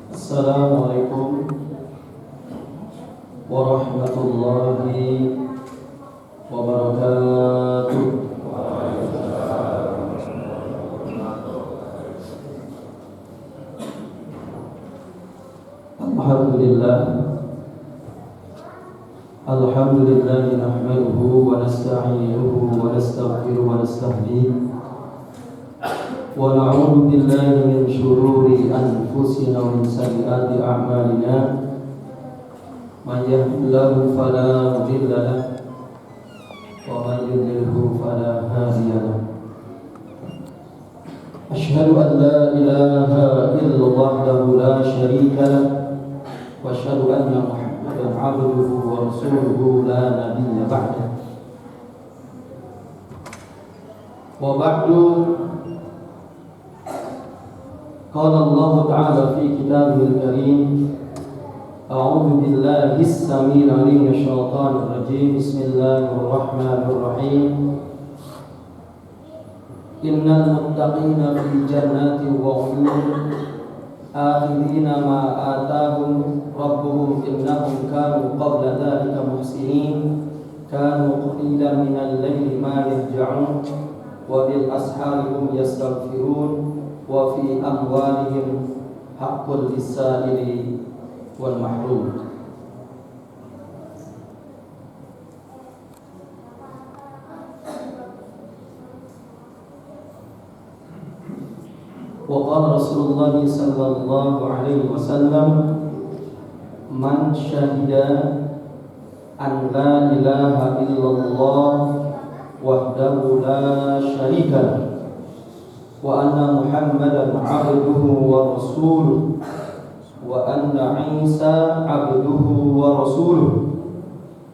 Assalamualaikum warahmatullahi wabarakatuh. Alhamdulillah nahmaduhu wa nasta'inuhu wa nastaghfiruhu wa nastahdihi wa na'udzu billahi min shururi anfusina wa min sayyiati a'malina. Man yahdihillahu fala mudilla lahu wa man yudlilhu fala hadiya lahu. Asyhadu an la ilaha illallah wahdahu la syarika lahu wa asyhadu anna Muhammadan 'abduhu wa rasuluhu la nabiyya ba'dahu. Wa ba'du. Qala Allah Ta'ala fi kitabihil karim, a'udzu billahi as-sami'il 'alim minasy syaithanir rajim. Bismillahirrahmanirrahim. Innal muttaqina fi jannatin wa 'uyun akhidina ma atahum rabbuhum innahum kanu qabla dhalika muhsinin kanu qalilan minal layli ma yahja'un wa bil ashari hum yastaghfirun wa fi amwalihim haqqul lis-sa'ili wal mahrum. Wa qala Rasulullah sallallahu alaihi wasallam, man syahida an la ilaha illallah wahdahu la syarika lahu wa anna Muhammadan 'abduhu wa rasuluhu wa anna Isa 'abduhu wa rasuluhu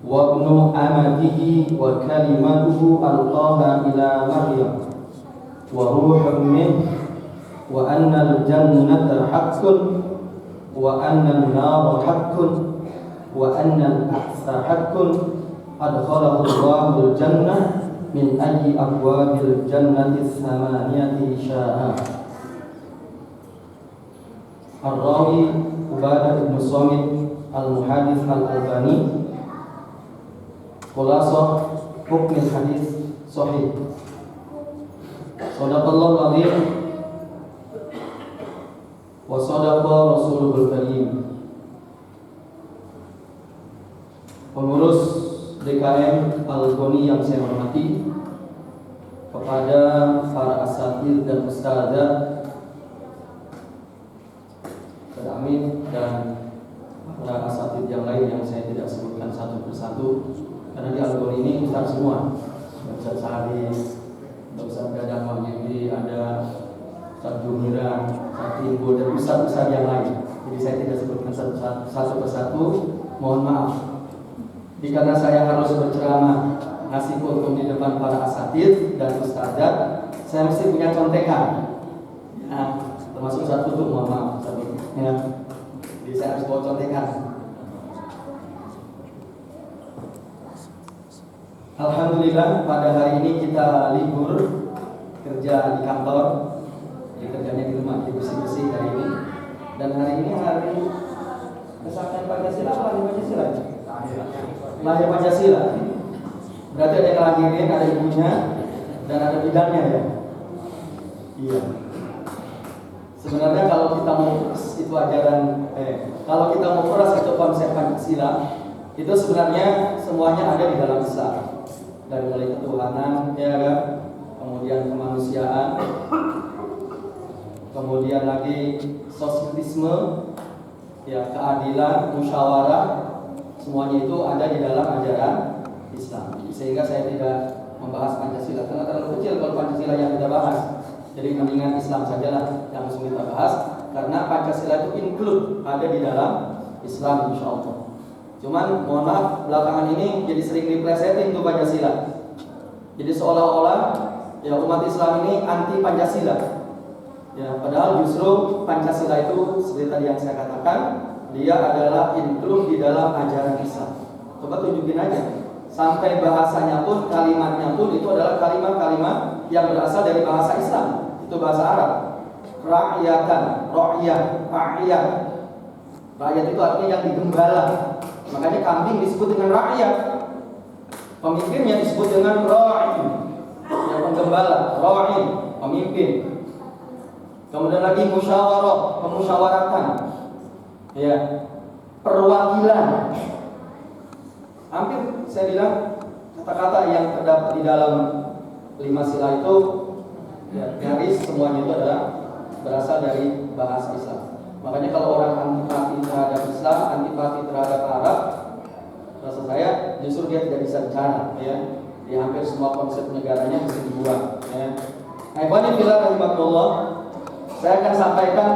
wa ibnu amatihi wa kalimatuhu alqaha ila Maryam wa ruhun minhu wa anna al-jannata haqqun wa anna an-nara haqqun wa anna al-ba'tha haqqun adkhalahu Allahu al-jannah min ayyi abwabil jannati tsamaniyati sya'a. Ar-Rawi Ubadah bin Samit Al-Muhadits Al-Albani. Khulasah hukm hadis sahih. Shadaqallahu al-azim wa sadaqa Rasulul Karim. Pengurus DKM Al-Goni yang saya hormati, kepada para asatidz dan ustadzah, Amin, dan para asatidz yang lain yang saya tidak sebutkan satu persatu karena di Al-Goni ini ustadz semua. Ustadz Sahari, Ustadz Dadang Maghibi, ada Ustadz Jumira, Ustadz Timbul, dan ustadz-ustadz yang lain. Jadi saya tidak sebutkan satu persatu, mohon maaf. Karena saya harus berceramah ngasih kultum di depan para asatidz dan ustadzah, saya mesti punya contekan. Ya, termasuk satu tuh, mohon maaf. Ya, jadi saya harus bawa contekan. Alhamdulillah pada hari ini kita libur kerja di kantor, jadi kerjanya di rumah, bersih-bersih hari ini. Dan hari ini hari kesaktian Pancasila, hari Pancasila. Lahir Pancasila. Berarti ada yang lahirin, ada ibunya, dan ada bidannya ya. Iya. Sebenarnya kalau kita mau itu ajaran, kalau kita mau peras itu konsep Pancasila, itu sebenarnya semuanya ada di dalam Islam. Dari mulai ketuhanan, ya kan? Kemudian kemanusiaan, kemudian lagi sosialisme, ya keadilan, musyawarah. Semuanya itu ada di dalam ajaran Islam. Sehingga saya tidak membahas Pancasila karena terlalu kecil kalau Pancasila yang kita bahas. Jadi mendingan Islam sajalah yang langsung kita bahas karena Pancasila itu include ada di dalam Islam insyaallah. Cuman mohon maaf belakangan ini jadi sering diplesetin tuh Pancasila. Jadi seolah-olah ya umat Islam ini anti Pancasila. Ya padahal justru Pancasila itu seperti tadi yang saya katakan, dia adalah include di dalam ajaran Islam. Coba tunjukin aja. Sampai bahasanya pun, kalimatnya pun itu adalah kalimat-kalimat yang berasal dari bahasa Islam. Itu bahasa Arab. Rakyatan, ro'yah, fa'iyah. Rakyat itu artinya yang digembala. Makanya kambing disebut dengan rakyat. Pemimpinnya disebut dengan ra'i, yang penggembala, ra'i, pemimpin. Kemudian lagi musyawarah, pemusyawaratan. Ya, perwakilan. Hampir saya bilang kata-kata yang terdapat di dalam 5 sila itu ya, nyaris semuanya itu adalah berasal dari bahasa Islam. Makanya kalau orang antipati terhadap Islam, antipati terhadap Arab, rasa saya justru dia tidak bisa bicara, ya. Di hampir semua konsep negaranya mesti dibuang, ya. Nah, ikhwani fillah rahimakumullah, saya akan sampaikan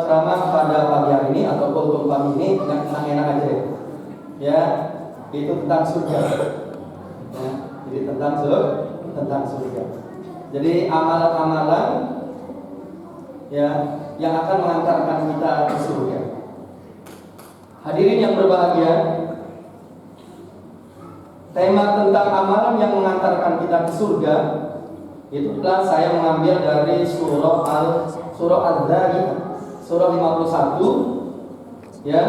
ceramah pada pagi hari ini atau kultum pagi ini dengan enak aja ya. Ya, itu tentang surga. Ya, jadi tentang surga. Jadi amalan-amalan ya yang akan mengantarkan kita ke surga. Hadirin yang berbahagia, tema tentang amalan yang mengantarkan kita ke surga itu telah saya mengambil dari surah Al-Dzariyat, surah 51, ya,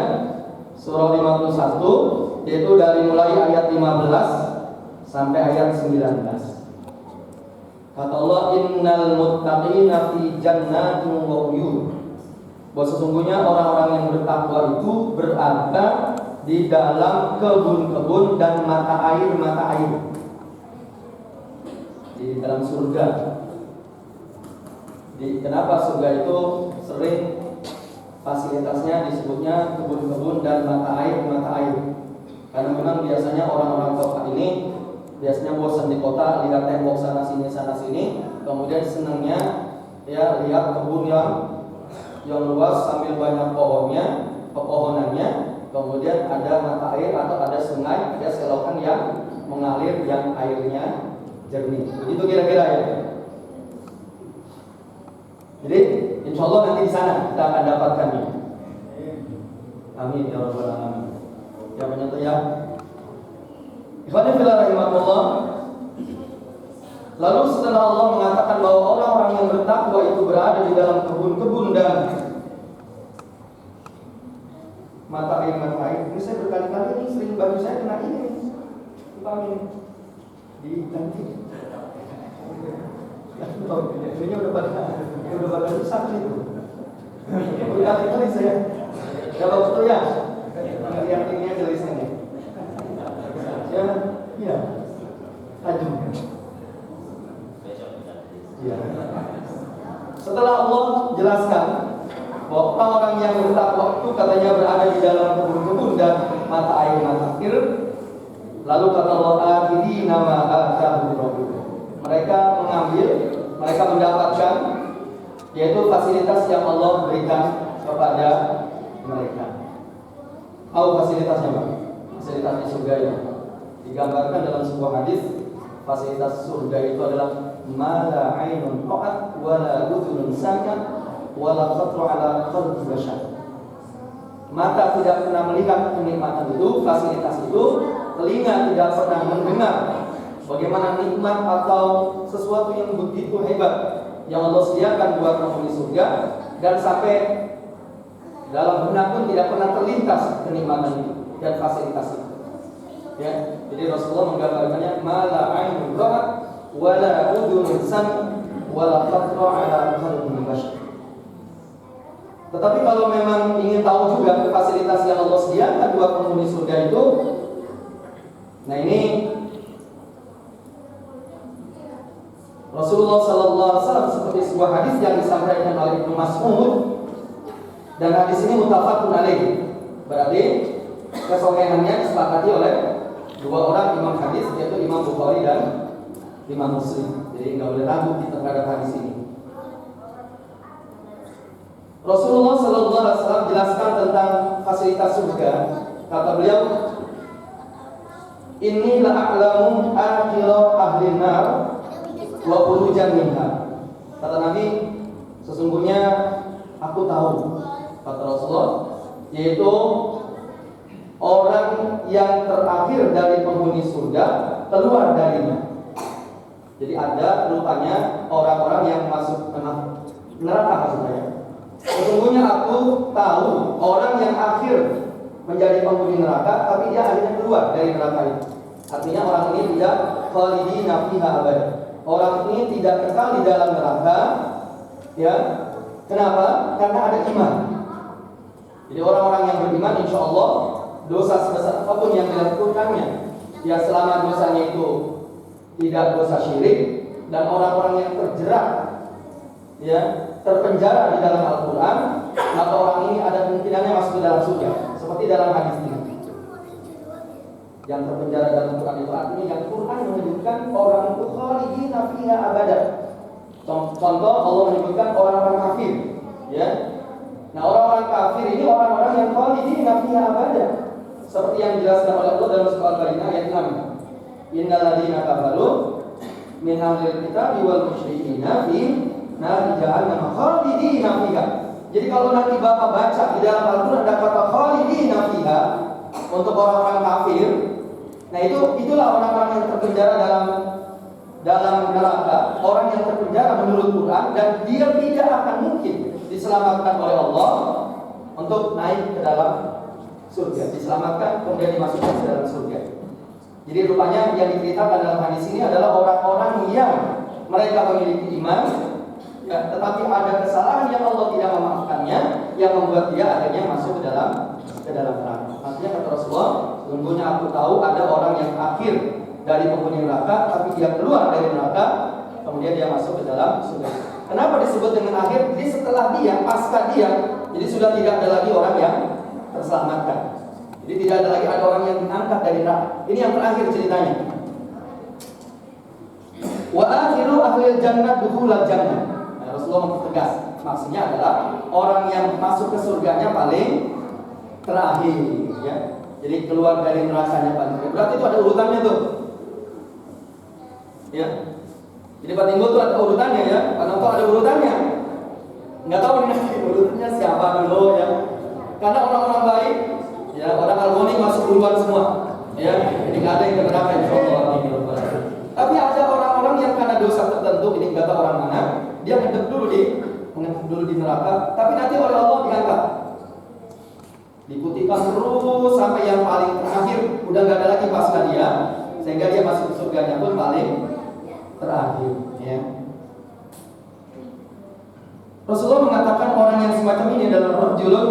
surah 51, yaitu dari mulai ayat 15 sampai ayat 19. Kata Allah, innal muttaqina fi jannatin wa uyun. Bahwa sesungguhnya orang-orang yang bertakwa itu berada di dalam kebun-kebun dan mata air di dalam surga. Kenapa surga itu sering fasilitasnya disebutnya kebun-kebun dan mata air? Karena memang biasanya orang-orang kota ini biasanya bosan di kota, lihat tembok sana sini, kemudian senangnya ya lihat kebun yang luas sambil banyak pepohonannya, kemudian ada mata air atau ada sungai, ada selokan yang mengalir yang airnya jernih. Begitu kira-kira ya. Jadi insya Allah nanti di sana kita akan dapatkannya. Amin ya rabbal alamin. Ya menyatu ya. Ikhwani fillah rahimakumullah. Lalu setelah Allah mengatakan bahwa orang-orang yang bertakwa itu berada di dalam kebun-kebun dan mata air. Ini saya berkali-kali ini sering baju saya kena ini. Diganti. Ini udah pada rusak itu. Berkali-kali saya. Kalau betul ya, yang ininya jelasnya. Ya. Aduh. Ya. Setelah Allah jelaskan bahwa orang-orang yang bertakwa itu katanya berada di dalam kebun-kebun dan mata air. Lalu kata Allah, akhirina ma atahum rabbuhum. Mereka mendapatkan yaitu fasilitas yang Allah berikan kepada mereka. Tahu fasilitasnya, Pak? Fasilitas di surga itu digambarkan dalam sebuah hadis. Fasilitas surga itu adalah mala ainun ra'at wala udhunun sami'at wala khatara ala qalbi bashar. Mata tidak pernah melihat kenikmatan itu, fasilitas itu, telinga tidak pernah mendengar bagaimana nikmat atau sesuatu yang begitu hebat yang Allah sediakan buat penghuni surga, dan sampai dalam benak pun tidak pernah terlintas kenikmatan itu dan fasilitas itu. Ya, jadi Rasulullah menggambarkannya mala ainun ra'at wala udhunun sami'at wala khatara ala qalbi bashar. Tetapi kalau memang ingin tahu juga fasilitas yang Allah sediakan buat penghuni surga itu, nah ini Rasulullah SAW seperti sebuah hadis yang disampaikan oleh Ibnu Mas'ud, dan hadis ini muttafaqun alaih, berarti kesohihannya disepakati oleh dua orang imam hadis, yaitu Imam Bukhari dan Imam Muslim. Jadi nggak boleh ragu kita terhadap hadis ini. Rasulullah SAW jelaskan tentang fasilitas surga. Kata beliau, inni la'a'lamu akhira ahli nar wa khurujan minha. Kata Nabi, sesungguhnya aku tahu, kata Rasulullah, yaitu orang yang terakhir dari penghuni surga keluar darinya. Jadi ada rupanya orang-orang yang masuk neraka maksud saya. Sesungguhnya aku tahu orang yang akhir menjadi penghuni neraka, tapi dia akhirnya keluar dari neraka itu. Artinya orang ini tidak khalidina fiha abada. Orang ini tidak kekal di dalam neraka, ya. Kenapa? Karena ada iman. Jadi orang-orang yang beriman, insya Allah dosa sebesar apapun yang dilakukannya, ya selama dosanya itu tidak dosa syirik, dan orang-orang yang terjerat, ya terpenjara di dalam Al-Quran, maka orang ini ada kemungkinannya masuk ke dalam surga. Seperti dalam hadis ini, yang terpenjara dalam Quran itu artinya yang Quran menyebutkan orang itu khalidina fiha abada. Contoh Allah menyebutkan orang-orang kafir, ya. Nah orang-orang kafir ini orang-orang yang khalidina fiha abada, seperti yang dijelaskan oleh Allah dalam surah Al-Baqarah ayat 6. Innal ladzina kafaru min ahlil kitabi wal musyrikina fi nari jahannam khalidina fiha. Jadi kalau nanti Bapak baca di dalam Al-Quran ada kata khalidina fiha untuk orang-orang kafir, nah itulah orang-orang yang terpenjara dalam neraka, orang yang terpenjara menurut Quran, dan dia tidak akan mungkin diselamatkan oleh Allah untuk naik ke dalam surga, diselamatkan kemudian dimasukkan ke dalam surga. Jadi rupanya yang diceritakan dalam hadis ini adalah orang-orang yang mereka memiliki iman, ya, tetapi ada kesalahan yang Allah tidak memaafkannya, yang membuat dia akhirnya masuk ke dalam neraka. Artinya kata Rasulullah, sesungguhnya aku tahu ada orang yang akhir dari penghuni neraka, tapi dia keluar dari neraka, kemudian dia masuk ke dalam surga. Kenapa disebut dengan akhir? Jadi setelah dia, pasca dia, jadi sudah tidak ada lagi orang yang terselamatkan. Jadi tidak ada lagi orang yang diangkat dari neraka. Ini yang terakhir ceritanya. Wa akhiru ahlil jannah dukhulal jannah. Nah, Rasulullah mempertegas, maksudnya adalah orang yang masuk ke surganya paling terakhir, ya. Jadi keluar dari nerakanya paling terakhir. Berarti itu ada urutannya tuh, ya. Jadi Pak Timbul itu ada urutannya, ya. Pak Noto ada urutannya. Nggak tahu ini urutannya siapa dulu, ya. Karena orang-orang baik, ya, orang harmoni masuk duluan semua, ya. Jadi nggak ada yang ke neraka, insyaallah. Tapi ada orang-orang yang karena dosa tertentu, ini nggak tahu orang mana, dia menghadap dulu di neraka, tapi nanti oleh Allah diangkat, diputihkan terus sampai yang paling terakhir, udah nggak ada lagi pasca dia, sehingga dia masuk ke surganya pun paling terakhir, ya. Rasulullah mengatakan orang yang semacam ini adalah rajulun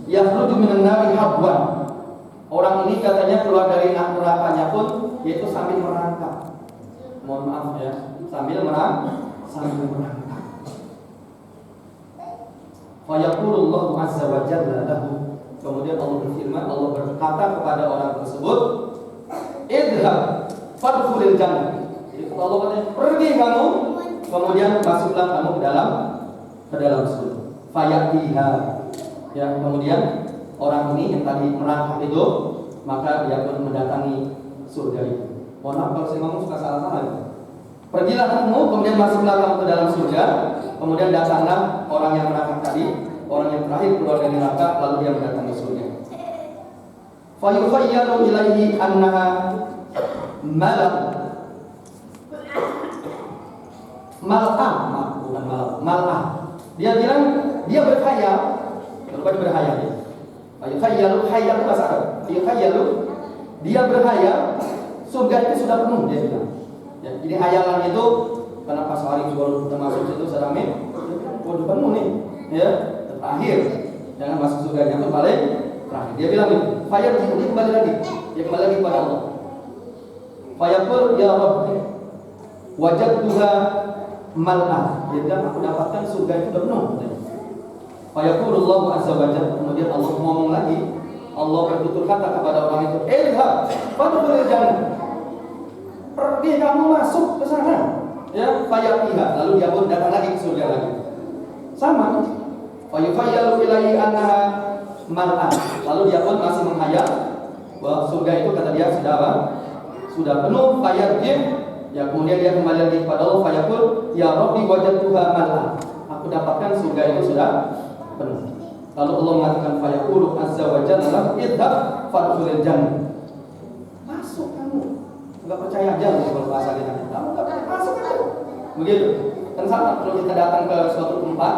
yakhruju minan nari habwan. Orang ini katanya keluar dari nerakanya pun yaitu sambil merangkak. Mohon maaf, ya, sambil merangkak. Fa yaqulullahu azza wa jalla lahu. Kemudian Allah berfirman, Allah berkata kepada orang tersebut, idhab fadkhulil jannah. Jadi Allah katanya, pergi kamu, kemudian masuklah kamu ke dalam surga. Fayatiha. Ya, kemudian orang ini yang tadi merangkak itu, maka dia pun mendatangi surga itu. Mohon maaf kalau saya ngomong suka salah-salah. Pergilah kamu, kemudian masuklah kamu ke dalam surga, kemudian datanglah orang yang merangkak tadi, orang yang terakhir keluar dari neraka, lalu dia mendatangi surga. Fa yukhayyalu ilaihi annaha malak. Mal'ah. Dia bilang dia berkhayal, rupanya berkhayal ya. Khayyalu khayal bahasa Arab. Khayyalu, dia berkhayal surga itu sudah penuh, dia bilang. Ya, jadi hayalan itu karena pas hari baru kita masuk situ serame, udah penuh nih, ya. Terakhir jangan masuk surganya pun balik terakhir. Dia bilang itu, khayal dia kembali lagi kepada Allah. Fayaqul ya Rabb, wajadtuha mal'ah. Dia bilang aku dapatkan surga itu udah penuh. Fayaqulullahu azza wa jalla, kemudian Allah ngomong lagi, Allah bertutur kata kepada orang itu, idhab fadkhulil jannah. Pergi kamu masuk ke sana. Ya, fayatiha. Lalu dia pun datang lagi ke surga lagi. Sama. Fayukhayyalu ilaihi annaha mal'ah. Lalu dia pun masih menghayal bahwa surga itu kata dia sudah apa? Sudah penuh. Fayarji'. Ya, kemudian dia kembali lagi kepada Allah, fayaqul ya Rabbi wajadtuha mal'ah. Aku dapatkan surga itu sudah penuh. Lalu Allah mengatakan fayaqulu azza wa jalla idhab fadkhulil jannah. Masuk kamu. Enggak percaya aja kalau bahasa kita. Kamu enggak percaya, masuk aja. Begitu. Kan sama kalau kita datang ke suatu tempat,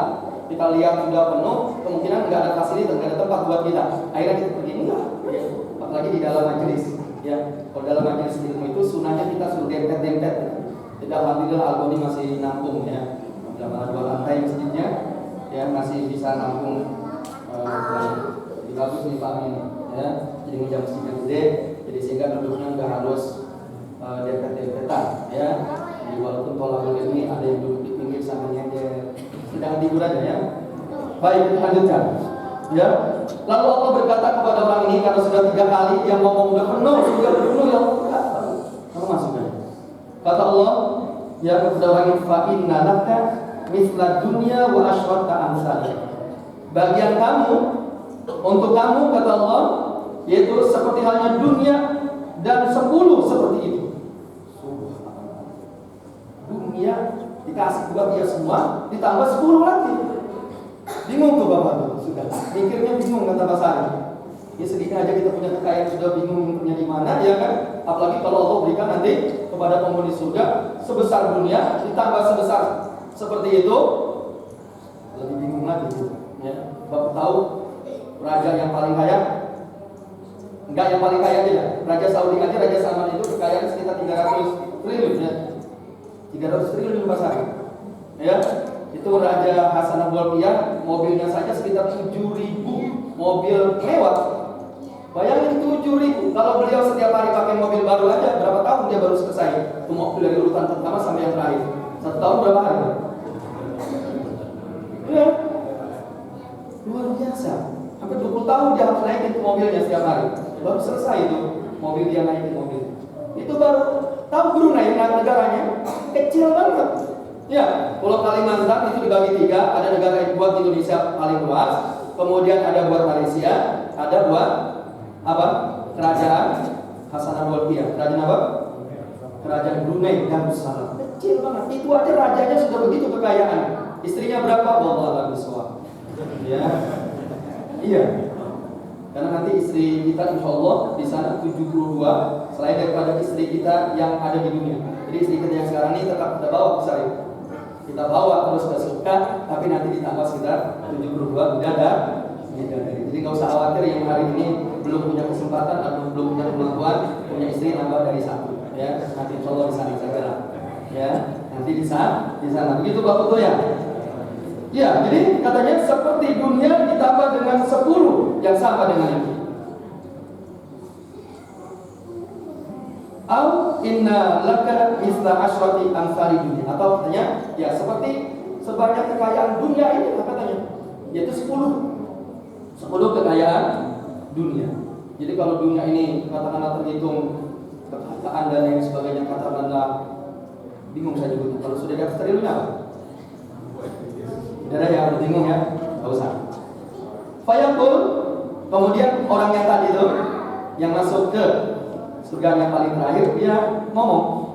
kita lihat sudah penuh, kemungkinan nggak ada fasilitas, nggak ada tempat buat kita. Akhirnya kita pergi enggak, ya. Apalagi di dalam majelis, ya. Kalau dalam majelis ilmu itu sunahnya kita suruh dempet-dempet. Kita alhamdulillah Albani masih nampung, ya. Dalam 2 lantai masjidnya, ya masih bisa nampung. Di bagus nih Pak ini, ya. Jadi menjam masjidnya gede, jadi sehingga duduknya nggak harus dempet-dempetan, ya. Jadi walaupun tolak ini ada yang duduk di pinggir sama nyender, sedang tidur aja, ya. Baik, kita lanjutkan. Ya. Lalu Allah berkata kepada orang ini karena sudah 3 kali yang ngomong udah penuh, ya Allah, kamu masuk aja. Kata Allah, ya kepada orang ini fa inna laka mithla dunya wa asyrata amsalih. Bagian kamu, untuk kamu kata Allah, yaitu seperti halnya dunia dan 10 seperti itu. Dunia dikasih buat dia semua, ditambah 10 lagi. Bingung tuh Bapak tuh, sudah. Mikirnya bingung kata Pak Sari. Ya sedikit aja kita punya kekayaan sudah bingung punya di mana, ya kan? Apalagi kalau Allah berikan nanti kepada penghuni surga sebesar dunia ditambah sebesar seperti itu, lebih bingung lagi gitu. Ya, Bapak tahu raja yang paling kaya? Enggak yang paling kaya aja, Raja Saudi aja, Raja Salman itu kekayaan sekitar 300 triliun, ya. 300 triliun Pak Sari. Ya. Itu Raja Hasan Bolkiah, mobilnya saja sekitar 7.000 mobil mewah. Bayangin 7.000. Kalau beliau setiap hari pakai mobil baru aja, berapa tahun dia baru selesai? Itu mobil dari urutan pertama sampai yang terakhir. 1 tahun berapa hari? Ya. Luar biasa. Hampir 20 tahun dia harus naikin ke mobilnya setiap hari. Baru selesai itu mobil dia naikin mobil. Itu baru tahu Brunei negaranya kecil banget. Ya, Pulau Kalimantan itu dibagi 3, ada negara yang buat Indonesia paling luas, kemudian ada buat Malaysia, ada buat apa? Kerajaan Hasan Bolkiah. Kerajaan apa? Kerajaan Brunei Darussalam. Kecil banget. Itu aja rajanya sudah begitu kekayaan. Istrinya berapa? Wallahu a'lam. Ya. Iya. Karena nanti istri kita insya Allah di sana 72 selain daripada istri kita yang ada di dunia. Jadi istri kita yang sekarang ini tetap kita bawa ke sana. Kita bawa terus ke surga, tapi nanti ditambah sekitar 72 bidadari. Jadi nggak usah khawatir yang hari ini belum punya kesempatan atau belum punya kemampuan punya istri nambah dari 1. Ya, nanti insya Allah di sana saja. Ya, nanti di sana. Begitu Bapak tuh ya. Ya, jadi katanya seperti dunia ditambah dengan 10 yang sama dengan itu. Au inna laka misla asyrati amsali dunia, atau katanya ya seperti sebanyak kekayaan dunia ini katanya, yaitu 10 kekayaan dunia. Jadi kalau dunia ini katakanlah terhitung kekayaan dan yang sebagainya, katakanlah bingung saya juga kalau sudah di atas triliun apa? Tidak ada yang harus bingung ya, nggak usah. Fayaqul, kemudian orang yang tadi itu yang masuk ke surga yang paling terakhir, dia ngomong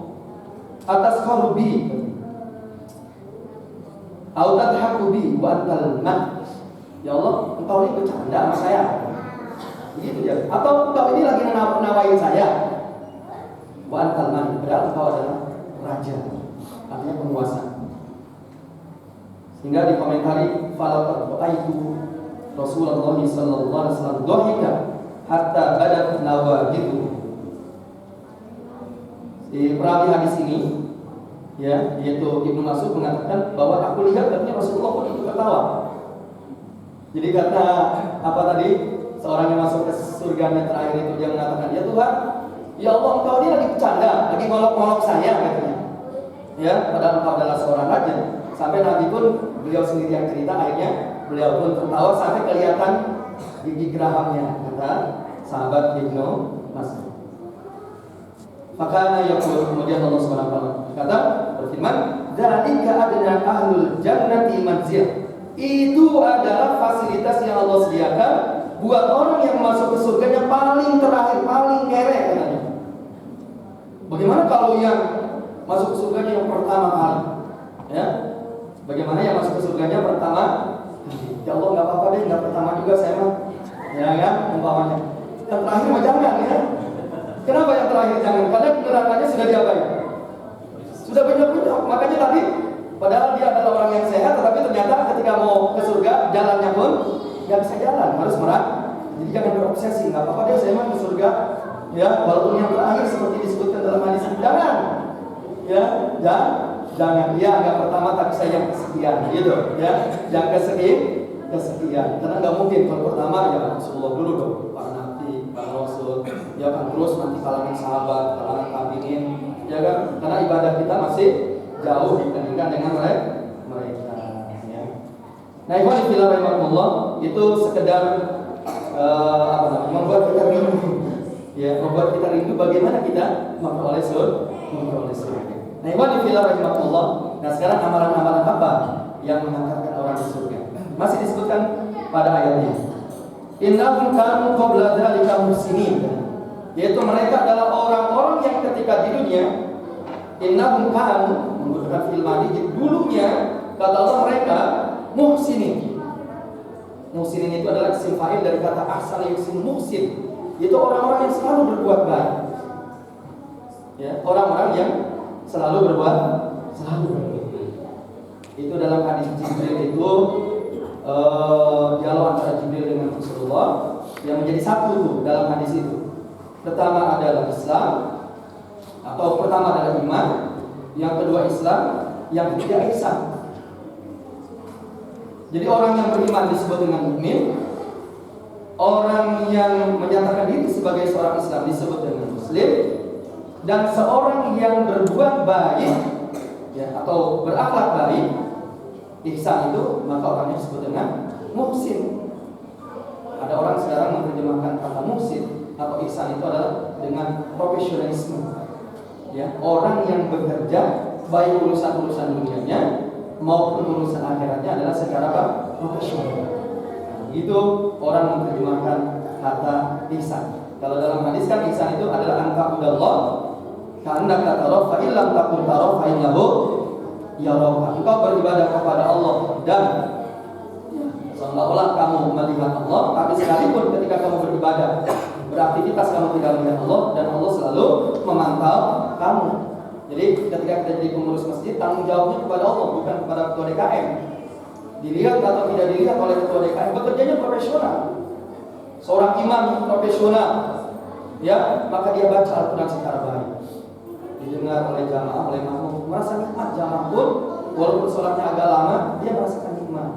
atas qalubi au tadhaku bi wa antal man. Ya Allah, engkau ini bercanda sama saya. Begitu ya. Atau engkau ini lagi menawain saya. Wa antal man, padahal engkau adalah raja, artinya penguasa. Hingga dikomentari fala ta'aitu Rasulullah sallallahu alaihi wasallam dhahika hatta badat nawajidu. Di perawi hadis ini, ya, yaitu Ibnu Mas'ud mengatakan bahwa aku lihat katanya Rasulullah pun itu tertawa. Jadi kata apa tadi? Seorang yang masuk ke surganya terakhir itu dia mengatakan, ya Tuhan, ya Allah, engkau ini lagi bercanda, lagi ngolok-ngolok saya katanya. Ya, padahal engkau adalah seorang raja. Sampai Nabi pun beliau sendiri yang cerita, akhirnya beliau pun tertawa sampai kelihatan gigi gerahamnya, kata sahabat Ibnu Mas'ud. Maka yaqul, kemudian Allah Subhanahu wa taala kata berfirman, "Dzalika adna ahlul jannati manzil." Itu adalah fasilitas yang Allah sediakan buat orang yang masuk ke surganya paling terakhir, paling kere katanya. Bagaimana kalau yang masuk ke surganya yang pertama kali? Ya. Bagaimana yang masuk ke surganya pertama? Ya Allah, enggak apa-apa deh, enggak pertama juga saya mah. Ya, umpamanya. Yang terakhir mah jangan ya. Kenapa yang terakhir jangan? Karena nerakanya sudah diapain? Sudah banyak. Makanya tadi Padahal dia adalah orang yang sehat, tetapi ternyata ketika mau ke surga jalannya pun nggak bisa jalan, harus merah. Jadi jangan berobsesi, nggak apa-apa deh saya mah ke surga, ya walaupun yang terakhir seperti disebutkan dalam hadis, jangan, ya jangan, ya nggak pertama tapi saya yang kesekian, gitu, ya yang kesekian, karena nggak mungkin kalau pertama ya Rasulullah dulu dong, para nabi, para rasul, ya kan terus nanti kalangan sahabat, kalangan tabiin, ya kan, karena ibadah kita masih jauh dibandingkan dengan mereka. Ya. Nah, ikhwan fillah rahimakumullah, itu sekedar membuat kita rindu, ya, membuat kita rindu bagaimana kita memperoleh surga. Nah, ikhwan fillah rahimakumullah. Nah, sekarang amalan-amalan apa yang mengantarkan orang ke surga? Masih disebutkan pada ayat ini. Innahum kanu qabla dzalika muhsinin. Yaitu mereka adalah orang-orang yang ketika di dunia, innahum kanu menggunakan fi'il madhi, dulunya kata Allah mereka muhsinin. Muhsinin itu adalah isim fa'il dari kata ahsan yuhsin muhsin. Itu orang-orang yang selalu berbuat baik. Ya, orang-orang yang selalu berbuat baik. Itu dalam hadis Jibril itu dialog antara Jibril dengan Rasulullah yang menjadi satu tuh dalam hadis itu. Pertama adalah Islam, atau pertama adalah iman, yang kedua Islam, yang ketiga ihsan. Jadi orang yang beriman disebut dengan mukmin, orang yang menyatakan diri sebagai seorang Islam disebut dengan muslim, dan seorang yang berbuat baik, ya, atau berakhlak baik, ihsan itu, maka orangnya disebut dengan muhsin. Ada orang sekarang menerjemahkan kata muhsin atau ihsan itu adalah dengan profesionalisme. Ya, orang yang bekerja baik urusan-urusan dunianya maupun urusan akhiratnya adalah secara profesional. Itu orang menerjemahkan kata ihsan. Kalau dalam hadis kan ihsan itu adalah anta'budallah ka'annaka tarahu fa illam takun tarahu fa innahu yaraka. Engkau beribadah kepada Allah dan seolah-olah kamu melihat Allah, tapi sekalipun ketika kamu beribadah, beraktivitas kamu tidak melihat Allah, dan Allah selalu memantau kamu. Jadi ketika kita jadi pengurus masjid, tanggung jawabnya kepada Allah, bukan kepada ketua DKM. Dilihat atau tidak dilihat oleh ketua DKM, bekerjanya profesional. Seorang imam profesional, ya, maka dia baca Al-Quran secara baik, didengar oleh jamaah, oleh makmum, merasa nikmat. Jamaah pun walaupun sholatnya agak lama, dia merasakan nikmat.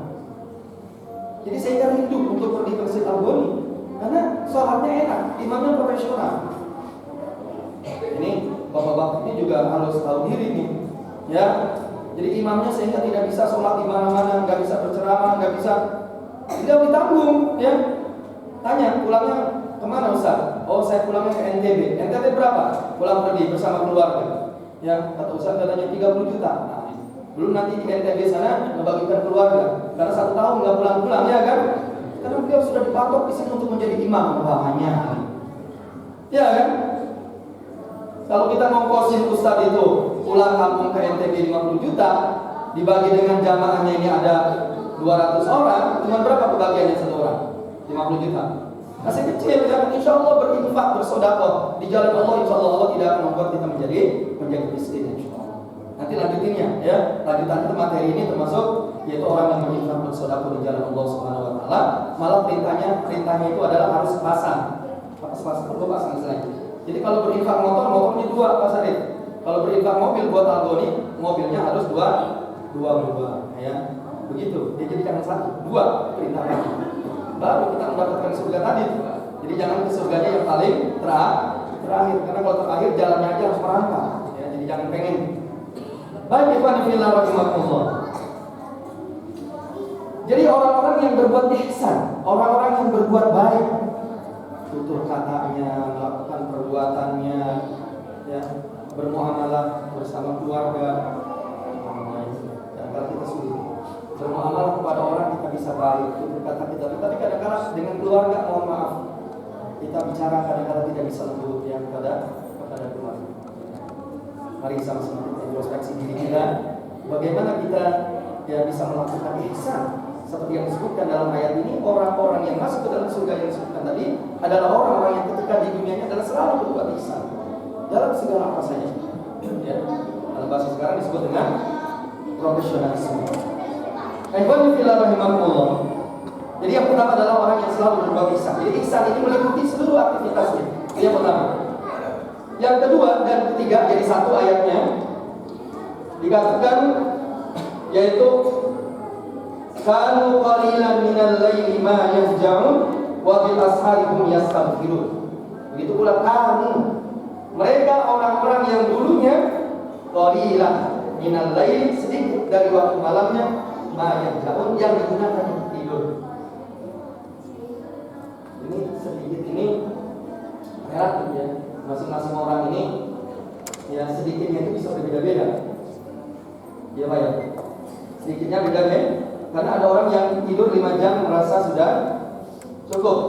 Jadi saya rindu untuk pergi ke Masjid Al-Bani karena sholatnya enak, imamnya profesional. Ini bapak-bapak ini juga harus tahu diri nih, ya. Jadi imamnya sehingga tidak bisa sholat di mana-mana, nggak bisa berceramah, nggak bisa, tidak ditanggung, ya. Tanya pulangnya kemana Ustaz? Oh, saya pulangnya ke NTB. NTB berapa? Pulang pergi bersama keluarga. Ya, kata Ustaz katanya 30 juta. Nah, belum nanti di NTB sana membagikan keluarga. Karena 1 tahun nggak pulang-pulang, ya kan? Karena beliau sudah dipatok di sini untuk menjadi imam bahannya. Ya kan? Kalau kita ngongkosin Ustaz itu pulang kampung ke NTB 50 juta, dibagi dengan jamaahnya ini ada 200 orang, cuma berapa pembagiannya satu orang? 50 juta. Masih kecil, ya. Insya Allah berinfak, bersedekah di jalan Allah, insya Allah tidak akan membuat kita menjadi miskin, insya Allah. Nanti lanjutinnya, ya. Lanjutan materi ini termasuk yaitu orang yang berinfak, bersedekah di jalan Allah Subhanahu Wa Taala. Malah perintahnya itu adalah harus pasang, perlu pasang istilahnya. Jadi kalau berinfak motornya 2 Pak Sarif. Kalau berinfak mobil buat Al-Ghani, mobilnya harus dua, ya. Begitu. Dia jadikan 1, 2 perintahnya. Baru kita mendapatkan surga tadi. Jadi jangan ke surganya yang paling terakhir, karena kalau terakhir jalannya aja harus merangkak, ya. Jadi jangan pengen. Baik, ikhwan fillah rahimakumullah. Jadi orang-orang yang berbuat ihsan, orang-orang yang berbuat baik, tutur katanya, melakukan perbuatannya, ya, bermuamalah bersama keluarga. Dan kalau kita sulit bermuamalah kepada orang, kita bisa baik, tutur kata kita, tapi kadang-kadang dengan keluarga, mohon maaf, kita bicara kadang-kadang tidak bisa lembut, ya, kepada keluarga. Mari sama-sama kita introspeksi diri kita, bagaimana kita, ya, bisa melakukan ihsan. Seperti yang disebutkan dalam ayat ini, orang-orang yang masuk ke dalam surga yang disebutkan tadi adalah orang-orang yang ketika di dunianya adalah selalu berbuat ihsan dalam segala apa saja. Ya, dalam bahasa sekarang disebut dengan profesionalisme. Ikhwan fillah rahimakumullah. Jadi yang pertama adalah orang yang selalu berbuat ihsan. Jadi ihsan ini meliputi seluruh aktivitasnya. Ini yang pertama. Yang kedua dan ketiga, jadi satu ayatnya dikatakan yaitu kanu qalilan minal laili ma yahja'un wa bil ashari hum yastaghfirun. Begitu pula kanu, mereka orang-orang yang dulunya qalilan minal laili, sedikit dari waktu malamnya, ma yahja'un, yang digunakan untuk tidur. Ini sedikit ini relatif ya. Masing-masing orang ini ya sedikitnya itu bisa berbeda-beda. Ya Pak ya. Sedikitnya beda ya. Karena ada orang yang tidur 5 jam merasa sudah cukup.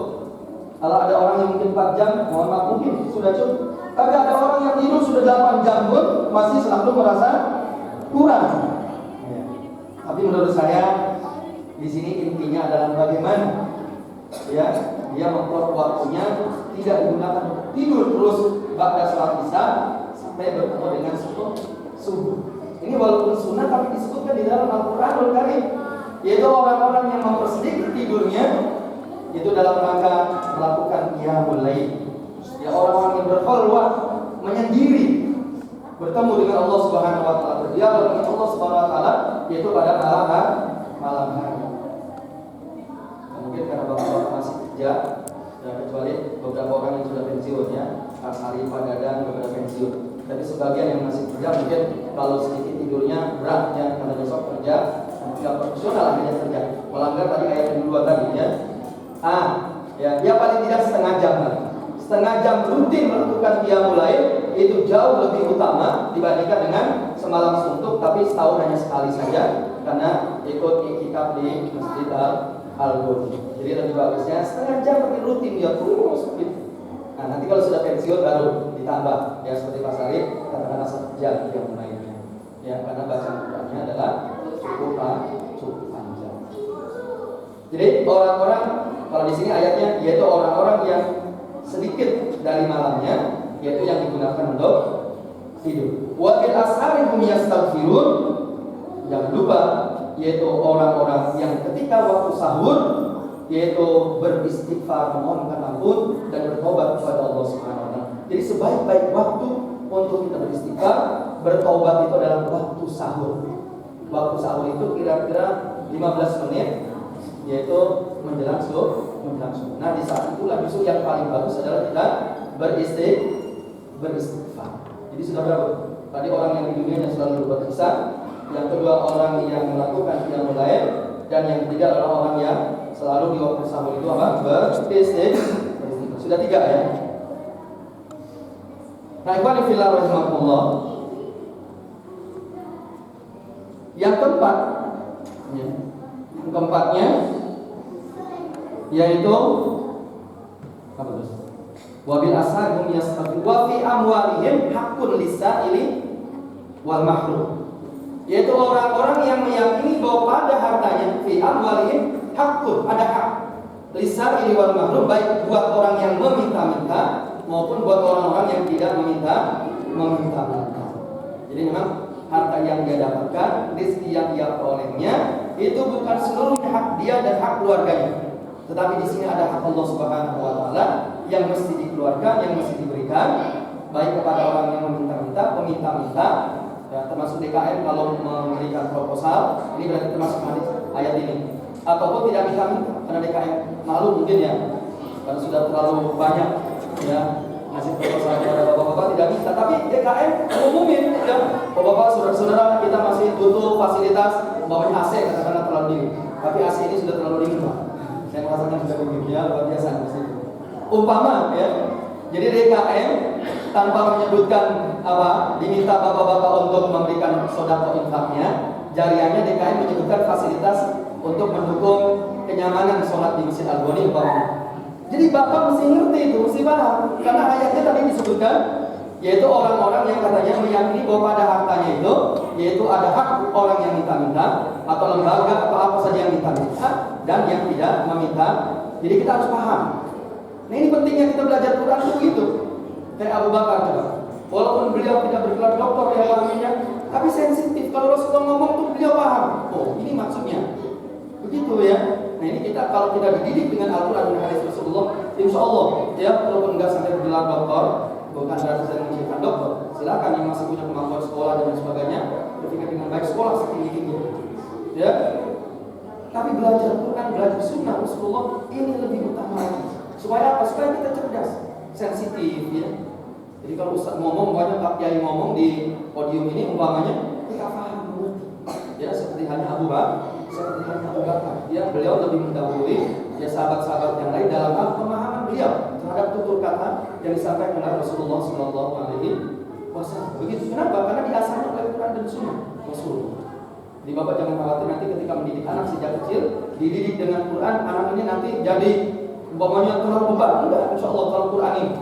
Kalau ada orang yang mungkin 4 jam, mohon maaf mungkin sudah cukup. Tapi ada orang yang tidur sudah 8 jam pun masih selalu merasa kurang. Ya. Tapi menurut saya di sini intinya adalah bagaimana ya dia memplot waktunya tidak digunakan untuk tidur terus ba'da salat isya sampai bertemu dengan subuh. Ini walaupun sunnah tapi disebutkan di dalam Al-Qur'anul Karim, yaitu orang-orang yang mempersedikit tidurnya itu dalam rangka melakukan qiyamul lail. Ya orang-orang yang berkhulwat, menyendiri, bertemu dengan Allah Subhanahu wa taala, berdialog dengan Allah Subhanahu wa taala yaitu pada malam hari. Mungkin karena bapak-bapak masih kerja, ya kecuali beberapa orang yang sudah pensiun ya, Mas Hari, Pak Dadan beberapa pensiun. Tapi sebagian yang masih kerja mungkin kalau sedikit tidurnya berat ya, karena besok kerja tidak profesional akhirnya kerja. Melanggar tadi ayat yang kedua tadi ya. Ya dia paling tidak setengah jam lagi. Setengah jam rutin melakukan qiyamul lail itu jauh lebih utama dibandingkan dengan semalam suntuk tapi setahun hanya sekali saja karena ikut iktikaf di Masjid Al-Ghudi. Jadi lebih bagusnya setengah jam tapi rutin dia terus gitu. Nah nanti kalau sudah pensiun baru ditambah ya seperti Pak Sarif katakanlah 1 jam yang lainnya. Ya karena bacaan Qur'annya adalah cukup panjang. Jadi orang-orang kalau di sini ayatnya yaitu orang-orang yang sedikit dari malamnya yaitu yang digunakan untuk tidur. Wa bil ashari hum yastaghfirun. Jangan lupa yaitu orang-orang yang ketika waktu sahur yaitu beristighfar, memohonkan ampun dan bertobat kepada Allah Subhanahu wa taala. Jadi sebaik-baik waktu untuk kita beristighfar, bertobat itu adalah waktu sahur. Waktu sahur itu kira-kira 15 menit yaitu menjelang subuh. Nah, di saat itulah justru yang paling bagus adalah kita beristighfar. Jadi sudah berapa? Tadi orang yang di dunia yang selalu berbuat ihsan, yang kedua orang yang melakukan qiyamul lail, dan yang ketiga adalah orang yang selalu di waktu sahur itu apa? Beristighfar. Sudah 3 ya. Nah, ikhwan fillah rahimakumullah. Yang keempatnya yaitu apa itu? Wabil ashar hum yastaghfirun wa fi amwalihim haqqun lis-sa'ili wal mahrum. Yaitu orang-orang yang meyakini bahwa pada hartanya fi amwalihim haqqun, ada hak lis-sa'ili wal mahrum, baik buat orang yang meminta-minta maupun buat orang-orang yang tidak meminta-minta. Jadi memang harta yang dia dapatkan, rezeki yang dia perolehnya itu bukan seluruhnya hak dia dan hak keluarganya. Tetapi di sini ada hak Allah Subhanahu wa taala yang mesti dikeluarkan, yang mesti diberikan baik kepada orang yang meminta-minta, peminta-minta, ya, termasuk DKM kalau memberikan proposal, ini berarti termasuk hadis ayat ini. Ataupun tidak minta-minta karena DKM malu mungkin ya, karena sudah terlalu banyak ya ngasih proposal kepada bapak-bapak tidak minta, tapi DKM umumin ya, bapak-bapak, saudara-saudara kita masih butuh fasilitas, umpamanya AC katakanlah terlalu dingin, tapi AC ini sudah terlalu dingin Pak. Saya merasakan sudah begini ya, luar biasa umpama ya. Jadi DKM tanpa menyebutkan apa diminta bapak-bapak untuk memberikan sedekah infaknya, jariahnya DKM menyebutkan fasilitas untuk mendukung kenyamanan sholat di Masjid Al-Ghudi umpamanya. Jadi bapak mesti ngerti itu, mesti paham karena ayatnya tadi disebutkan yaitu orang-orang yang katanya meyakini bahwa pada hartanya itu yaitu ada hak orang yang minta-minta atau lembaga atau apa saja yang minta-minta dan yang tidak meminta. Jadi kita harus paham. Nah ini pentingnya kita belajar Quran itu. Kayak Abu Bakar coba. Walaupun beliau tidak bergelar doktor ya ilmunya, tapi sensitif. Kalau Rasulullah ngomong tuh beliau paham. Oh, ini maksudnya. Begitu ya. Nah ini kita kalau kita dididik dengan Al-Quran dan hadis Rasulullah, insya Allah ya, walaupun nggak sampai gelar doktor, bukan berarti saya menjadikan dokter. Silakan yang masih punya kemampuan sekolah dan sebagainya, ketika dengan baik sekolah setinggi-tinggi. Ya. Tapi belajar Quran, belajar Sunnah Rasulullah ini lebih utama lagi. Supaya apa? Supaya kita cerdas, sensitif ya. Jadi kalau Ustaz ngomong, banyak Pak Kiai ngomong di podium ini, umpamanya kita paham mengerti. Ya seperti hanya Abu Bakar, ya beliau lebih mendahului ya sahabat-sahabat yang lain dalam hal pemahaman beliau terhadap tutur kata yang disampaikan oleh Rasulullah Sallallahu Alaihi Wasallam. Begitu. Kenapa? Karena diasahkan oleh Quran dan Sunnah Rasulullah. Jadi Bapak jangan khawatir nanti ketika mendidik anak sejak kecil, dididik dengan Quran, anak ini nanti jadi umpamanya terlalu beban. Enggak, insya Allah kalau Quran ini.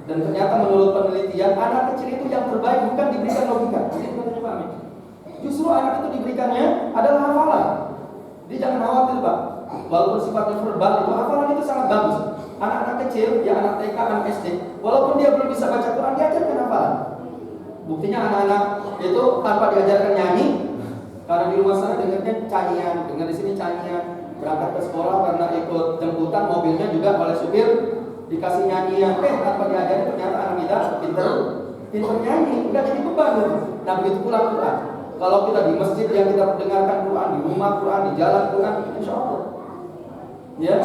Dan ternyata menurut penelitian, anak kecil itu yang terbaik bukan diberikan logika. Jadi teman-teman paham ya? Justru anak itu diberikannya adalah hafalan. Jadi jangan khawatir Pak. Walaupun sifatnya verbal itu, hafalan itu sangat bagus. Anak-anak kecil, ya anak TK, anak SD, walaupun dia belum bisa baca Quran, diajarkan hafalan. Buktinya anak-anak itu tanpa diajarkan nyanyi, karena di rumah sana dengarnya canyian, dengar di sini canyian. Berangkat ke sekolah karena ikut jemputan, mobilnya juga oleh supir dikasih nyanyian. Tanpa diajarin ternyata anak kita pinter nyanyi, udah jadi beban. Nah begitu pula Quran. Kalau kita di masjid yang kita mendengarkan Quran, di rumah Quran, di jalan Quran, insya Allah, ya,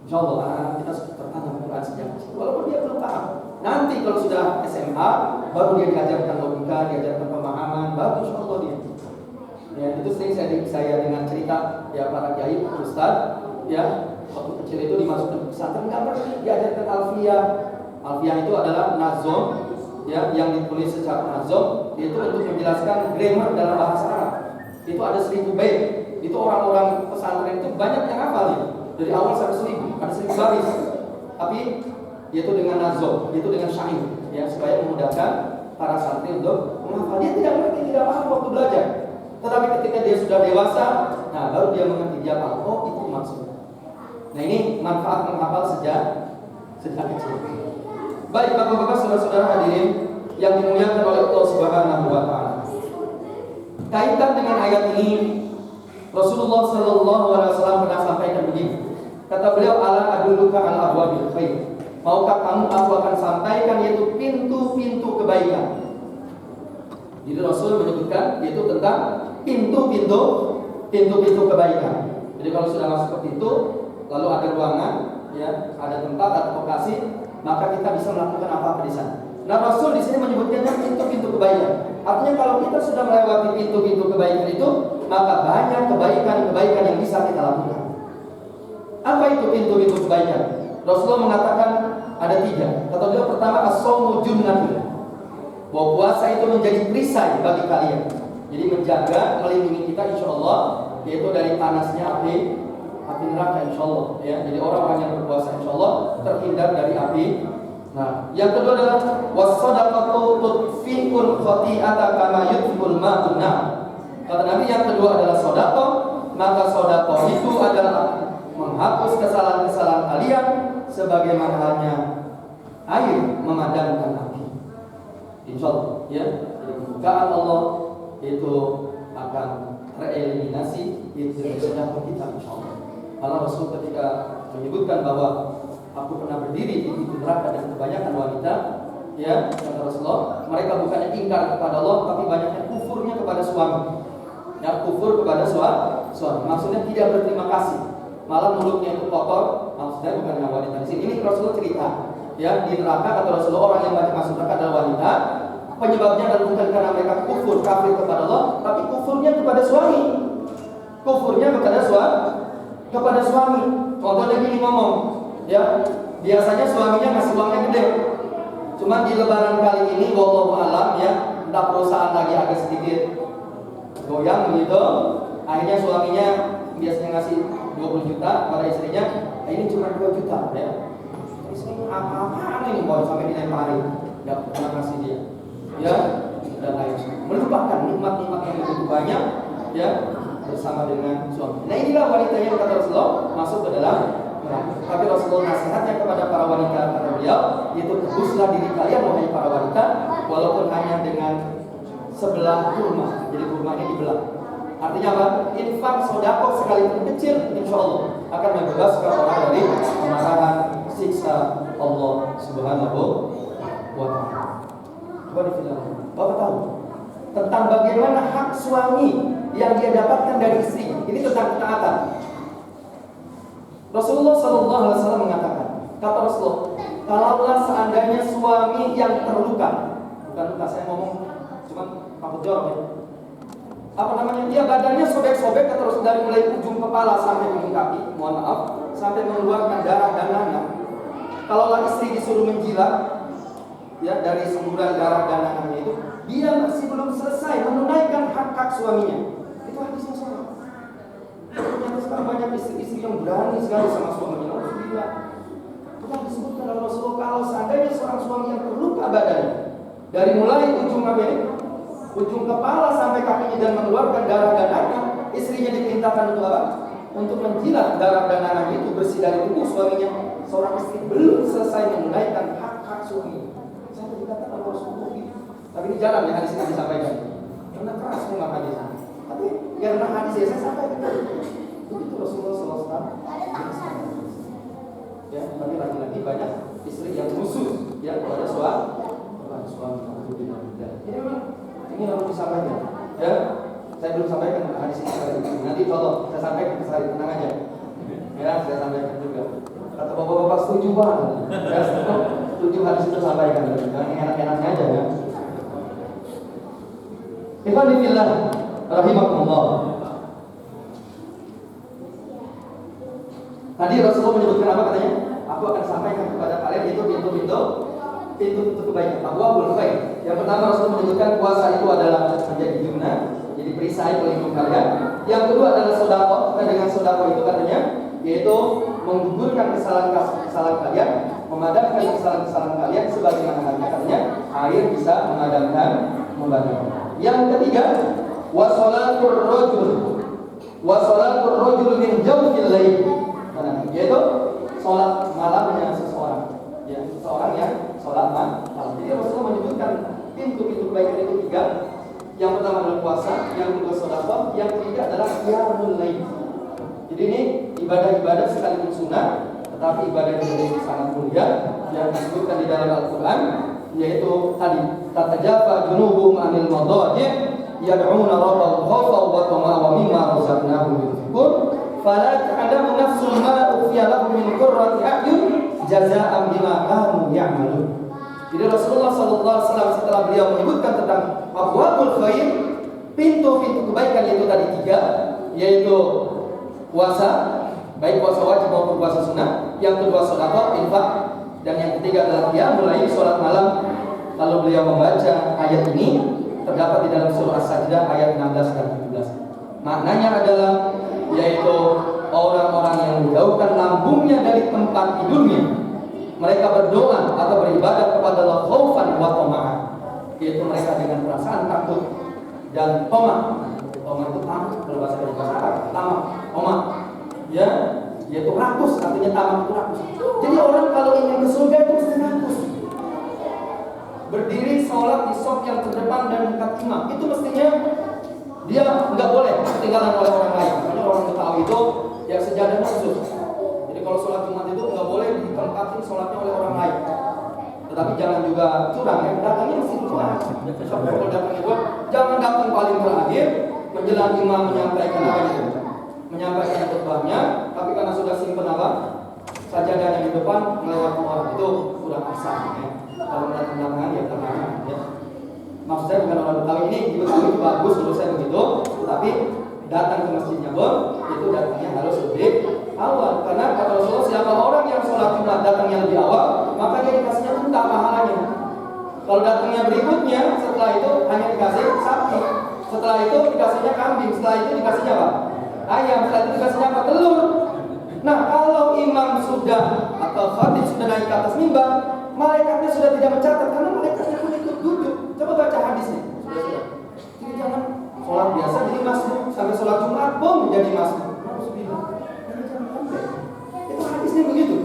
insya Allah anak-anak kita tertanam Quran sejak kecil. Walaupun dia belum paham, nanti kalau sudah SMA, baru dia diajarkan logika, diajarkan pemahaman, baru insya Allah dia. Ya, itu sering saya dengan cerita ya para kiai, ustaz, ya, waktu kecil itu dimasukkan ke pesantren, nggak pernah diajarkan alfiyah. Alfiyah itu adalah nazom. Ya, yang ditulis secara nazom itu untuk menjelaskan grammar dalam bahasa Arab. Itu ada 1000 bait. Itu orang-orang pesantren itu banyak yang hafal ya. Dari awal sampai 1000, ada 1000 baris. Tapi itu dengan nazom, itu dengan syair, ya supaya memudahkan para santri untuk menghafal. Dia tidak mengerti, tidak paham waktu belajar. Tetapi ketika dia sudah dewasa, nah baru dia mengerti, dia paham. Oh itu maksudnya. Nah ini manfaat menghafal sejak kecil. Baik Bapak-bapak, saudara-saudara hadirin yang dimuliakan oleh Allah Subhanahu wa taala. Kaitan dengan ayat ini, Rasulullah sallallahu alaihi wasallam pernah sampaikan begini. Kata beliau, "Ala adulluka ala abwabil khair." Maukah kamu aku akan sampaikan yaitu pintu-pintu kebaikan. Jadi Rasul menyebutkan yaitu tentang pintu-pintu kebaikan. Jadi kalau sudah masuk ke pintu, lalu ada ruangan, ya, ada tempat atau lokasi, maka kita bisa melakukan apa-apa di sana. Nah Rasul di sini menyebutkannya pintu-pintu kebaikan. Artinya kalau kita sudah melewati pintu-pintu kebaikan itu, maka banyak kebaikan-kebaikan yang bisa kita lakukan. Apa itu pintu-pintu kebaikan? Rasulullah mengatakan ada 3. Kata beliau pertama, as-shaumu junnatun. Bahwa puasa itu menjadi perisai bagi kalian. Jadi menjaga, melindungi kita insya Allah, yaitu dari panasnya api neraka insya Allah ya. Jadi orang-orang yang berpuasa insya Allah terhindar dari api. Nah, yang kedua adalah was-shadaqatu tudfi'ul khati'ata kama yudfi'ul ma'un nar. Kata Nabi yang kedua adalah sedekah, maka sedekah itu adalah menghapus kesalahan-kesalahan kalian sebagaimana halnya air memadamkan api. Insya Allah ya. Jadi kebukaan Allah itu akan tereliminasi itu dari sedekah kita insya Allah. Allah Rasul ketika menyebutkan bahwa aku pernah berdiri di pintu neraka dan kebanyakan wanita, ya kata Rasulullah, mereka bukannya ingkar kepada Allah, tapi banyaknya kufurnya kepada suami. Ya, kufur kepada suami. Maksudnya tidak berterima kasih, malah mulutnya itu kotor. Maksudnya bukan yang wanita di sini. Ini Rasulullah cerita, ya di neraka kata Rasulullah orang yang banyak masuk neraka adalah wanita. Penyebabnya adalah bukan karena mereka kufur kafir kepada Allah, tapi kufurnya kepada suami. Kufurnya kepada suami. Contohnya gini ngomong, ya biasanya suaminya ngasih uangnya gede, cuma di lebaran kali ini wallahu alam ya, entah perusahaan lagi agak sedikit goyang begitu, akhirnya suaminya biasanya ngasih 20 juta pada istrinya, ini cuma 2 juta ya. Istrinya apa-apaan ini boy sampai dilemparin, nggak pernah kasih dia, ya dan lain melupakan nikmat-nikmat yang begitu banyak ya bersama dengan suami. Nah inilah wanita yang kata Rasulullah masuk ke dalam neraka. Tapi Rasulullah nasihatnya kepada para wanita kata beliau, yaitu tebuslah diri kalian wahai para wanita, walaupun hanya dengan sebelah kurma. Jadi kurmanya dibelah. Artinya apa? Infak sedekah sekalipun kecil, insya Allah akan membebaskan orang dari kemarahan siksa Allah Subhanahu wa Ta'ala. Coba difilmkan. Bapak tahu tentang bagaimana hak suami yang dia dapatkan dari istri. Ini tentang ketaatan. Rasulullah SAW mengatakan, kata Rasulullah, kalaulah seandainya suami yang terluka, bukan luka, saya ngomong cuma takut jorok ya. Apa namanya? Dia badannya sobek-sobek terus dari mulai ujung kepala sampai ujung kaki, mohon maaf, sampai mengeluarkan darah dan nanah. Kalaulah istri disuruh menjilat, ya dari semburan darah dan nanahnya itu, dia masih belum selesai menunaikan hak-hak suaminya. Itu hadisnya sama. Ternyata sekarang banyak istri-istri yang berani sekali sama suaminya. Alhamdulillah. Kita disebutkan oleh Rasulullah, kalau seandainya seorang suami yang terluka badannya dari mulai ujung ujung kepala sampai kakinya dan mengeluarkan darah dan nanah, istrinya diperintahkan untuk apa? Untuk menjilat darah dan nanah itu bersih dari tubuh suaminya. Seorang istri belum selesai menunaikan hak-hak suami. Saya dikatakan oleh Rasulullah. Tapi ini jalan ya hadis yang disampaikan. Karena keras memang hadisnya. Tapi karena hadis ya saya sampaikan. Begitu Rasulullah SAW. Ya, tapi lagi-lagi banyak istri yang khusus ya kepada suami. Jadi memang ini harus disampaikan. Ya, saya belum sampaikan hadis ini. Nanti kalau saya sampaikan ke saya, tenang aja. Ya, saya sampaikan juga. Kata bapak-bapak setuju banget. Ya, setuju hadis itu sampaikan. Jangan enak-enaknya aja ya. Ikhwan fillah rahimakumullah. Tadi Rasulullah menyebutkan apa katanya? Aku akan sampaikan kepada kalian itu pintu kebaikan. Abwaabul khair. Yang pertama Rasulullah menyebutkan puasa itu adalah menjadi junnah, jadi perisai pelindung kalian. Yang kedua adalah sedekah. Dan dengan sedekah itu katanya yaitu menggugurkan kesalahan kalian, memadamkan kesalahan kalian sebagaimana halnya katanya air bisa memadamkan. Yang ketiga, wasolatul rojul min jawfil lail, yaitu sholat malamnya seseorang, ya seseorang yang sholat malam. Jadi Rasulullah menyebutkan pintu-pintu kebaikan itu tiga. Yang pertama adalah puasa, yang kedua sedekah, yang ketiga adalah qiyamul lail. Jadi ini ibadah-ibadah sekalipun sunnah, tetapi ibadah yang sangat mulia yang disebutkan di dalam Al-Quran, yaitu tadi tatajafa junubuhum anil madaji' yad'una rabbahum khawfan wa tama'an wa mimma razaqnahum yunfiqun fala ta'lamu nafsun ma ukhfiya lahum min qurrati a'yun jazaa'an bima kanu ya'malun. Jadi Rasulullah sallallahu alaihi wasallam setelah beliau menyebutkan tentang abwaabul khair, pintu-pintu kebaikan yaitu tadi tiga, yaitu puasa, baik puasa wajib maupun puasa sunnah, yang kedua sedekah, infak, dan yang ketiga adalah qiyamul lail, salat malam. Lalu beliau membaca ayat ini terdapat di dalam surah As-Sajdah ayat 16 dan 17. Maknanya adalah yaitu orang-orang yang menjauhkan lambungnya dari tempat tidurnya. Mereka berdoa atau beribadah kepada Allah khaufan wa tama'an, yaitu mereka dengan perasaan takut dan tamak. Tamak itu tamak, kalau bahasa Arab, tamak, ya, yaitu rakus, artinya tamak itu rakus. Jadi orang kalau ingin ke surga itu mesti rakus. Berdiri sholat di shop yang terdepan dan dekat imam, itu mestinya dia nggak boleh ketinggalan oleh orang lain. Karena orang Betawi itu yang sejadahnya khusus. Jadi kalau sholat Jumat itu nggak boleh ditempatin sholatnya oleh orang lain. Tetapi jangan juga curang ya, datangnya mesti curang. Kalau datangnya buat, jangan datang paling terakhir menjelang imam menyampaikan apa itu, menyampaikan khutbahnya, tapi karena sudah simpen apa sajadahnya di depan melewati orang itu sudah asal ya. Kalau datang belakangan ya belakangan ya. Maksud saya bukan orang Betawi ini, di Betawi itu bagus menurut saya begitu, tetapi datang ke masjidnya itu datangnya harus lebih awal. Karena kata Rasulullah, siapa orang yang sholat Jumat datangnya lebih awal, maka dia dikasihnya unta pahalanya. Kalau datangnya berikutnya, setelah itu hanya dikasih sapi, setelah itu dikasihnya kambing, setelah itu dikasihnya apa? Ayam, setelah itu dikasihnya apa? Telur. Nah, kalau imam sudah atau khatib sudah naik ke atas mimbar, malaikatnya sudah tidak mencatat karena malaikatnya pun ikut duduk. Coba baca hadisnya. Jadi jangan sholat biasa jadi masmur, sampai sholat Jumat pun menjadi masmur. Itu hadisnya begitu.